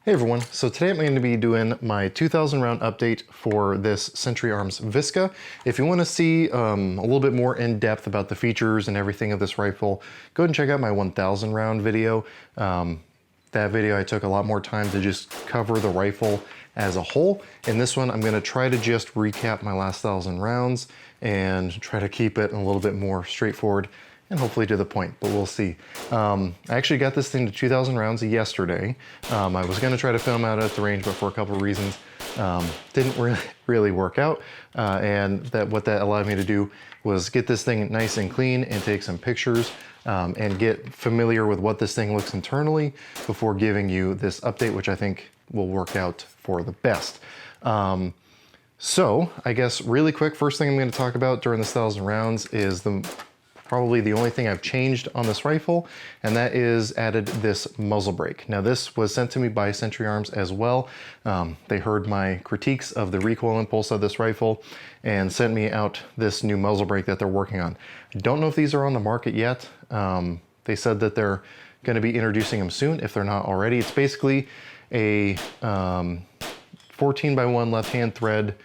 Hey everyone, so today I'm going to be doing my 2000 round update for this Century Arms VSKA. If you want to see a little bit more in depth about the features and everything of this rifle, go ahead and check out my 1000 round video. That video I took a lot more time to just cover the rifle as a whole. In this one I'm going to try to just recap my last 1000 rounds and try to keep it a little bit more straightforward and hopefully to the point, but we'll see. I actually got this thing to 2000 rounds yesterday. I was gonna try to film out at the range, but for a couple of reasons, didn't really work out. And what that allowed me to do was get this thing nice and clean and take some pictures and get familiar with what this thing looks internally before giving you this update, which I think will work out for the best. So I guess really quick, first thing I'm gonna talk about during this 1000 rounds is probably the only thing I've changed on this rifle, and that is added this muzzle brake. Now this was sent to me by Century Arms as well. They heard my critiques of the recoil impulse of this rifle and sent me out this new muzzle brake that they're working on. I don't know if these are on the market yet. They said that they're going to be introducing them soon if they're not already. It's basically a 14x1 left-hand thread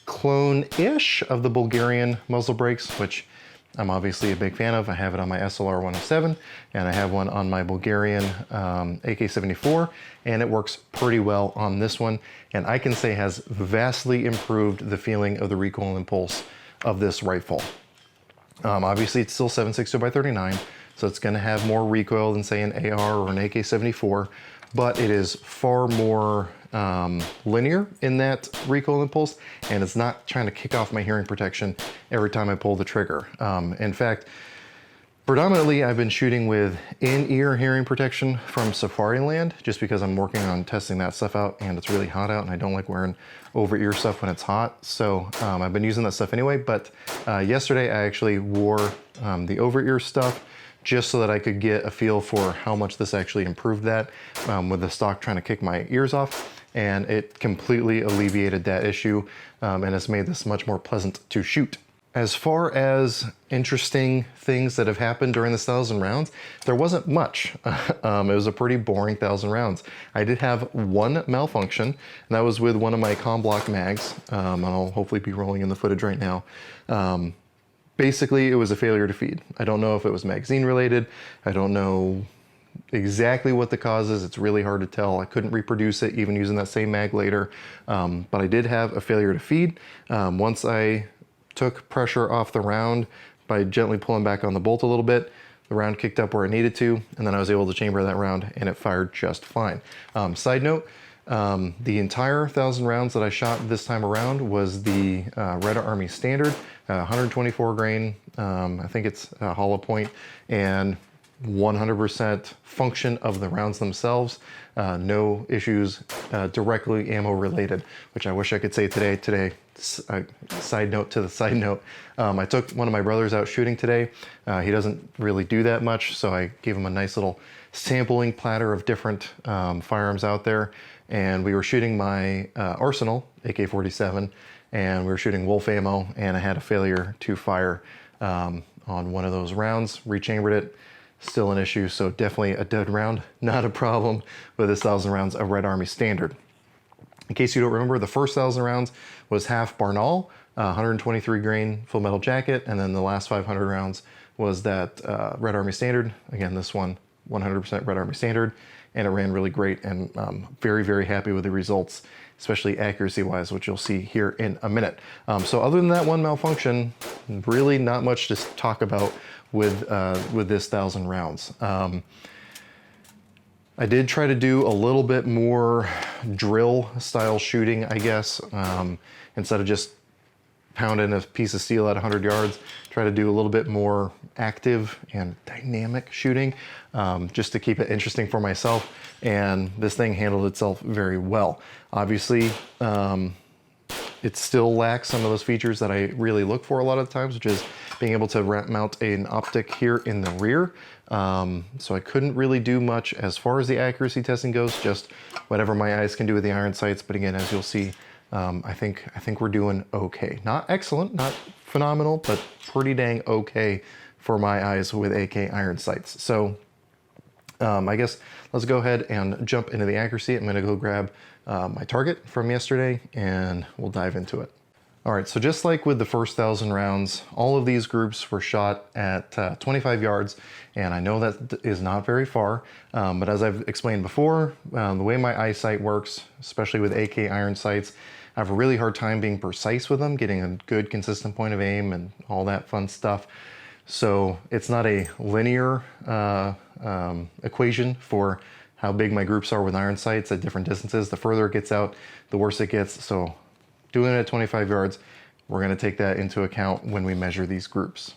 clone-ish of the Bulgarian muzzle brakes, which I'm obviously a big fan of. I have it on my SLR 107 and I have one on my Bulgarian AK-74, and it works pretty well on this one, and I can say has vastly improved the feeling of the recoil impulse of this rifle. Obviously it's still 7.62x39, so it's going to have more recoil than say an AR or an AK-74, but it is far more linear in that recoil impulse, and it's not trying to kick off my hearing protection every time I pull the trigger. In fact, predominantly I've been shooting with in-ear hearing protection from Safariland, just because I'm working on testing that stuff out and it's really hot out and I don't like wearing over-ear stuff when it's hot. So I've been using that stuff anyway, but yesterday I actually wore the over-ear stuff just so that I could get a feel for how much this actually improved that with the stock trying to kick my ears off. And it completely alleviated that issue and has made this much more pleasant to shoot. As far as interesting things that have happened during this 1000 rounds, there wasn't much. It was a pretty boring 1000 rounds. I did have one malfunction, and that was with one of my Comblock mags. I'll hopefully be rolling in the footage right now. Basically, it was a failure to feed. I don't know if it was magazine related. I don't know exactly what the cause is. It's really hard to tell. I couldn't reproduce it even using that same mag later, but I did have a failure to feed. Once I took pressure off the round by gently pulling back on the bolt a little bit, the round kicked up where it needed to, and then I was able to chamber that round and it fired just fine. Side note, the entire 1000 rounds that I shot this time around was the Red Army Standard, 124 grain, I think it's a hollow point, and 100% function of the rounds themselves. No issues directly ammo related, which I wish I could say today. Side note to the side note, I took one of my brothers out shooting today. He doesn't really do that much, so I gave him a nice little sampling platter of different firearms out there, and we were shooting my Arsenal AK-47, and we were shooting wolf ammo, and I had a failure to fire on one of those rounds, rechambered it. Still an issue, so definitely a dead round, not a problem with this 1000 rounds of Red Army Standard. In case you don't remember, the first 1000 rounds was half Barnaul, 123 grain full metal jacket, and then the last 500 rounds was that Red Army Standard. Again, this one, 100% Red Army Standard, and it ran really great, and very, very happy with the results, especially accuracy-wise, which you'll see here in a minute. So other than that one malfunction, really not much to talk about with this 1000 rounds. I did try to do a little bit more drill style shooting, I guess, instead of just pounding a piece of steel at 100 yards, try to do a little bit more active and dynamic shooting, just to keep it interesting for myself, and this thing handled itself very well. Obviously, it still lacks some of those features that I really look for a lot of times, which is being able to mount an optic here in the rear. So I couldn't really do much as far as the accuracy testing goes, just whatever my eyes can do with the iron sights. But again, as you'll see, I think we're doing okay. Not excellent, not phenomenal, but pretty dang okay for my eyes with AK iron sights. So I guess let's go ahead and jump into the accuracy. I'm gonna go grab my target from yesterday and we'll dive into it. All right, so just like with the first 1,000 rounds, all of these groups were shot at 25 yards, and I know that is not very far, but as I've explained before, the way my eyesight works, especially with AK iron sights, I have a really hard time being precise with them, getting a good consistent point of aim and all that fun stuff. So it's not a linear equation for how big my groups are with iron sights at different distances. The further it gets out, the worse it gets. So doing it at 25 yards, we're gonna take that into account when we measure these groups.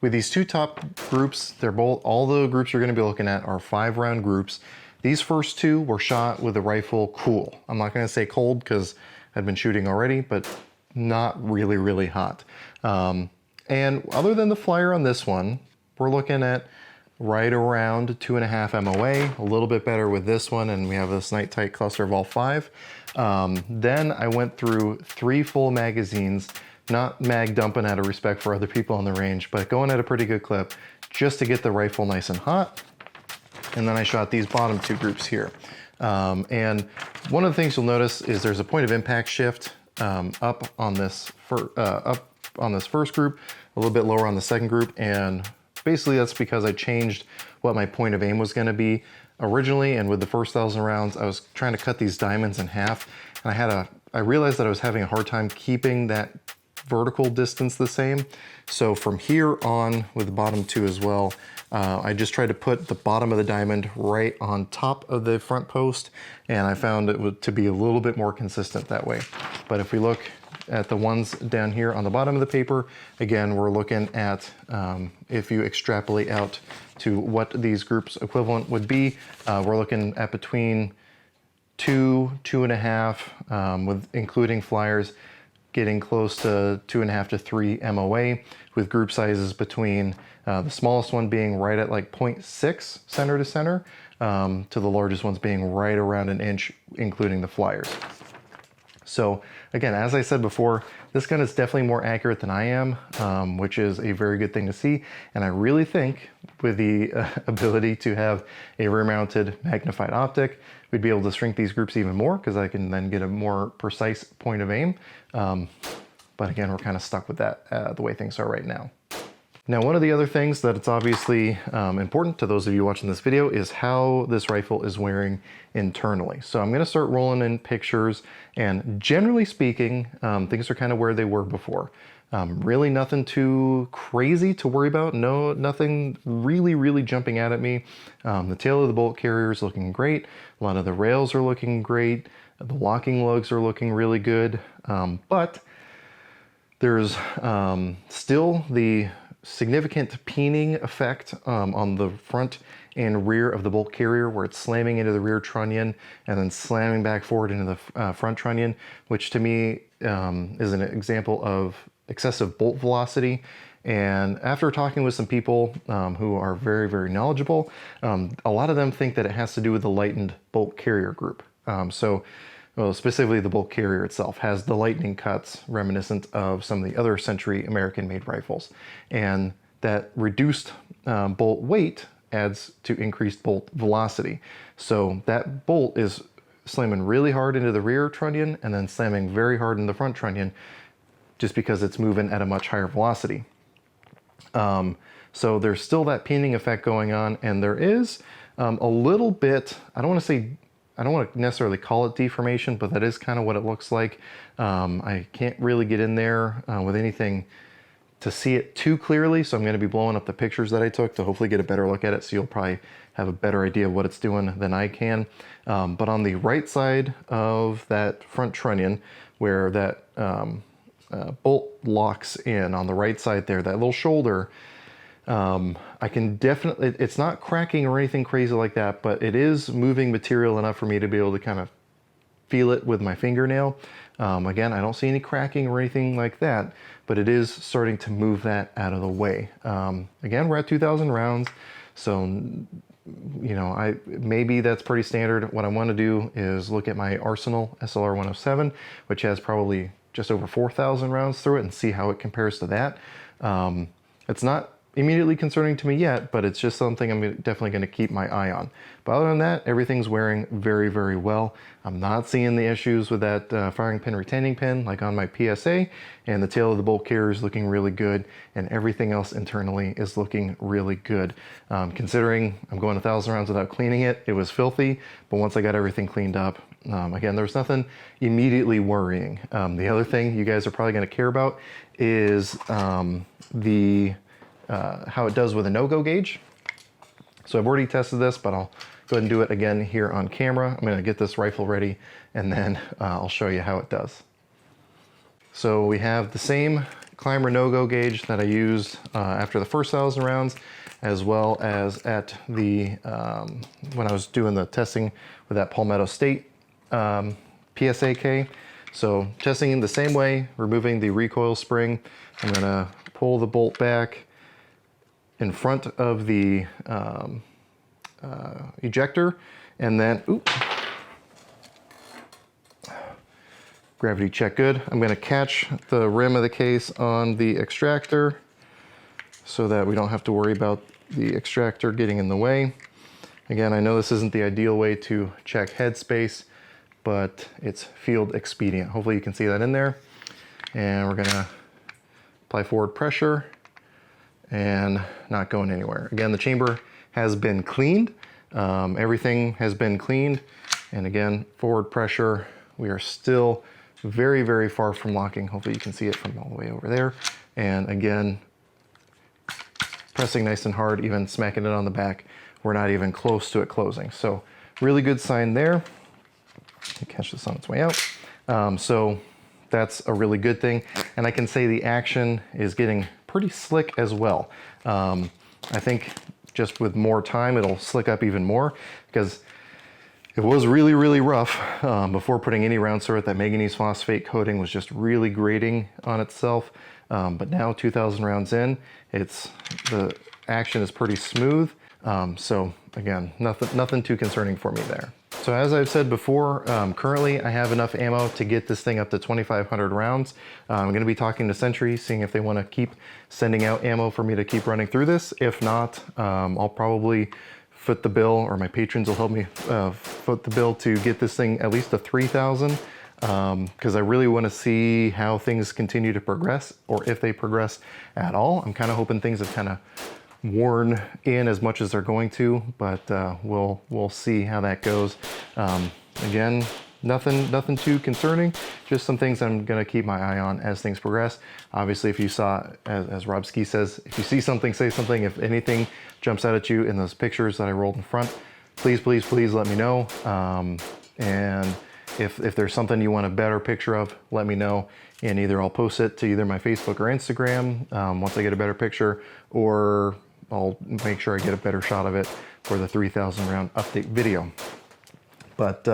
With these two top groups, all the groups you're gonna be looking at are 5-round groups. These first two were shot with the rifle cool. I'm not gonna say cold because I've been shooting already, but not really, really hot. And other than the flyer on this one, we're looking at right around 2.5 MOA, a little bit better with this one, and we have this night tight cluster of all 5. Then I went through 3 full magazines, not mag dumping out of respect for other people on the range, but going at a pretty good clip just to get the rifle nice and hot. And then I shot these bottom 2 groups here. And one of the things you'll notice is there's a point of impact shift up on this first group, a little bit lower on the second group, and basically that's because I changed what my point of aim was gonna be originally, and with the first 1,000 rounds, I was trying to cut these diamonds in half, and I realized that I was having a hard time keeping that vertical distance the same. So from here on, with the bottom 2 as well, I just tried to put the bottom of the diamond right on top of the front post, and I found it to be a little bit more consistent that way. But if we look at the ones down here on the bottom of the paper, again, we're looking at, if you extrapolate out to what these groups equivalent would be, we're looking at between 2, 2.5, with including flyers, getting close to 2.5 to 3 MOA, with group sizes between the smallest one being right at like 0.6 center to center, to the largest ones being right around 1 inch, including the flyers. So again, as I said before, this gun is definitely more accurate than I am, which is a very good thing to see. And I really think with the ability to have a rear-mounted magnified optic, we'd be able to shrink these groups even more because I can then get a more precise point of aim. But again, we're kind of stuck with that the way things are right now. Now, one of the other things that it's obviously important to those of you watching this video is how this rifle is wearing internally. So I'm gonna start rolling in pictures, and generally speaking, things are kind of where they were before. Really nothing too crazy to worry about. No, nothing really jumping out at me. The tail of the bolt carrier is looking great. A lot of the rails are looking great. The locking lugs are looking really good. But there's still the significant peening effect on the front and rear of the bolt carrier, where it's slamming into the rear trunnion and then slamming back forward into the front trunnion, which to me is an example of excessive bolt velocity. And after talking with some people who are very knowledgeable, a lot of them think that it has to do with the lightened bolt carrier group. Well, specifically the bolt carrier itself has the lightning cuts reminiscent of some of the other Century American-made rifles. And that reduced bolt weight adds to increased bolt velocity. So that bolt is slamming really hard into the rear trunnion and then slamming very hard in the front trunnion just because it's moving at a much higher velocity. So there's still that peening effect going on, and there is a little bit, I don't want to necessarily call it deformation, but that is kind of what it looks like. I can't really get in there with anything to see it too clearly, so I'm going to be blowing up the pictures that I took to hopefully get a better look at it, so you'll probably have a better idea of what it's doing than I can. But on the right side of that front trunnion, where that bolt locks in on the right side there, that little shoulder, I can definitely, it's not cracking or anything crazy like that, but it is moving material enough for me to be able to kind of feel it with my fingernail. Again, I don't see any cracking or anything like that, but it is starting to move that out of the way. Again, we're at 2,000 rounds, so you know, maybe that's pretty standard. What I want to do is look at my Arsenal SLR 107, which has probably just over 4,000 rounds through it, and see how it compares to that. It's not immediately concerning to me yet, but it's just something I'm definitely going to keep my eye on. But other than that, everything's wearing very, very well. I'm not seeing the issues with that firing pin retaining pin like on my PSA, and the tail of the bolt carrier is looking really good, and everything else internally is looking really good. Considering I'm going 1,000 rounds without cleaning it, it was filthy, but once I got everything cleaned up, again, there was nothing immediately worrying. The other thing you guys are probably going to care about is how it does with a no-go gauge. So I've already tested this, but I'll go ahead and do it again here on camera. I'm going to get this rifle ready, and then I'll show you how it does. So we have the same climber no-go gauge that I used after the first 1,000 rounds, as well as at the when I was doing the testing with that Palmetto State VSKA. So testing the same way, removing the recoil spring. I'm going to pull the bolt back in front of the ejector, and then gravity check good. I'm going to catch the rim of the case on the extractor so that we don't have to worry about the extractor getting in the way. Again, I know this isn't the ideal way to check headspace, but it's field expedient. Hopefully you can see that in there. And we're going to apply forward pressure and not going anywhere. Again, the chamber has been cleaned. Everything has been cleaned. And again, forward pressure. We are still very, very far from locking. Hopefully you can see it from all the way over there. And again, pressing nice and hard, even smacking it on the back. We're not even close to it closing. So really good sign there. Catch this on its way out. So that's a really good thing. And I can say the action is getting pretty slick as well. I think just with more time, it'll slick up even more, because it was really, really rough before putting any rounds through it. That manganese phosphate coating was just really grating on itself. But now 2,000 rounds in, the action is pretty smooth. So again, nothing too concerning for me there. So as I've said before, currently I have enough ammo to get this thing up to 2,500 rounds. I'm going to be talking to Sentry, seeing if they want to keep sending out ammo for me to keep running through this. If not, I'll probably foot the bill, or my patrons will help me foot the bill to get this thing at least to 3,000. Because I really want to see how things continue to progress, or if they progress at all. I'm kind of hoping things have kind of worn in as much as they're going to, but we'll see how that goes. Again, nothing too concerning, just some things I'm going to keep my eye on as things progress. Obviously, if you saw, as Rob Ski says, if you see something, say something. If anything jumps out at you in those pictures that I rolled in front, please let me know. And if there's something you want a better picture of, let me know, and either I'll post it to either my Facebook or Instagram once I get a better picture, or I'll make sure I get a better shot of it for the 3,000 round update video. But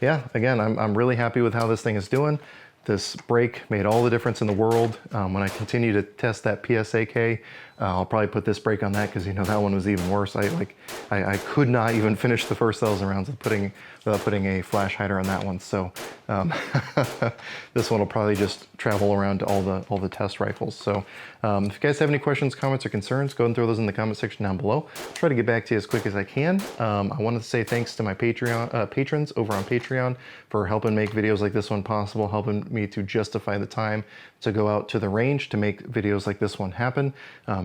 yeah, again, I'm really happy with how this thing is doing. This brake made all the difference in the world. When I continue to test that VSKA, I'll probably put this brake on that, because you know that one was even worse. I could not even finish the first 1,000 rounds without putting a flash hider on that one. So this one will probably just travel around to all the test rifles. So if you guys have any questions, comments, or concerns, go ahead and throw those in the comment section down below. I'll try to get back to you as quick as I can. I wanted to say thanks to my patrons over on Patreon for helping make videos like this one possible, helping me to justify the time to go out to the range to make videos like this one happen.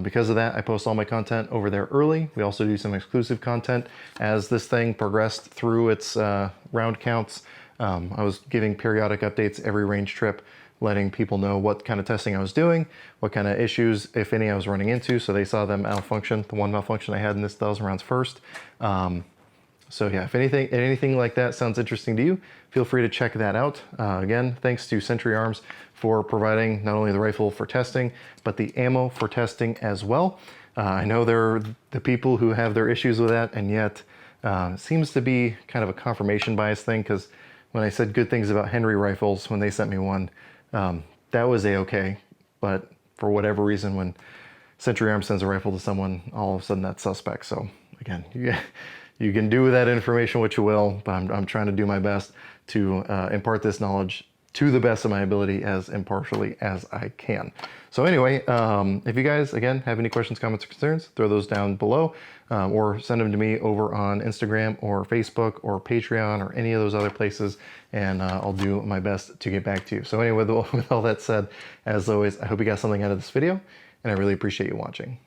Because of that, I post all my content over there early. We also do some exclusive content as this thing progressed through its round counts. I was giving periodic updates every range trip, letting people know what kind of testing I was doing, what kind of issues, if any, I was running into, so they saw them malfunction, the one malfunction I had in this 1,000 rounds first. So yeah, if anything like that sounds interesting to you, feel free to check that out. Again, thanks to Century Arms for providing not only the rifle for testing, but the ammo for testing as well. I know there are the people who have their issues with that, and yet it seems to be kind of a confirmation bias thing, because when I said good things about Henry rifles, when they sent me one, that was a-okay. But for whatever reason, when Century Arms sends a rifle to someone, all of a sudden that's suspect. So again, you can do with that information what you will, but I'm trying to do my best to impart this knowledge to the best of my ability as impartially as I can. So anyway, if you guys, again, have any questions, comments, or concerns, throw those down below or send them to me over on Instagram or Facebook or Patreon or any of those other places, and I'll do my best to get back to you. So anyway, with all that said, as always, I hope you got something out of this video, and I really appreciate you watching.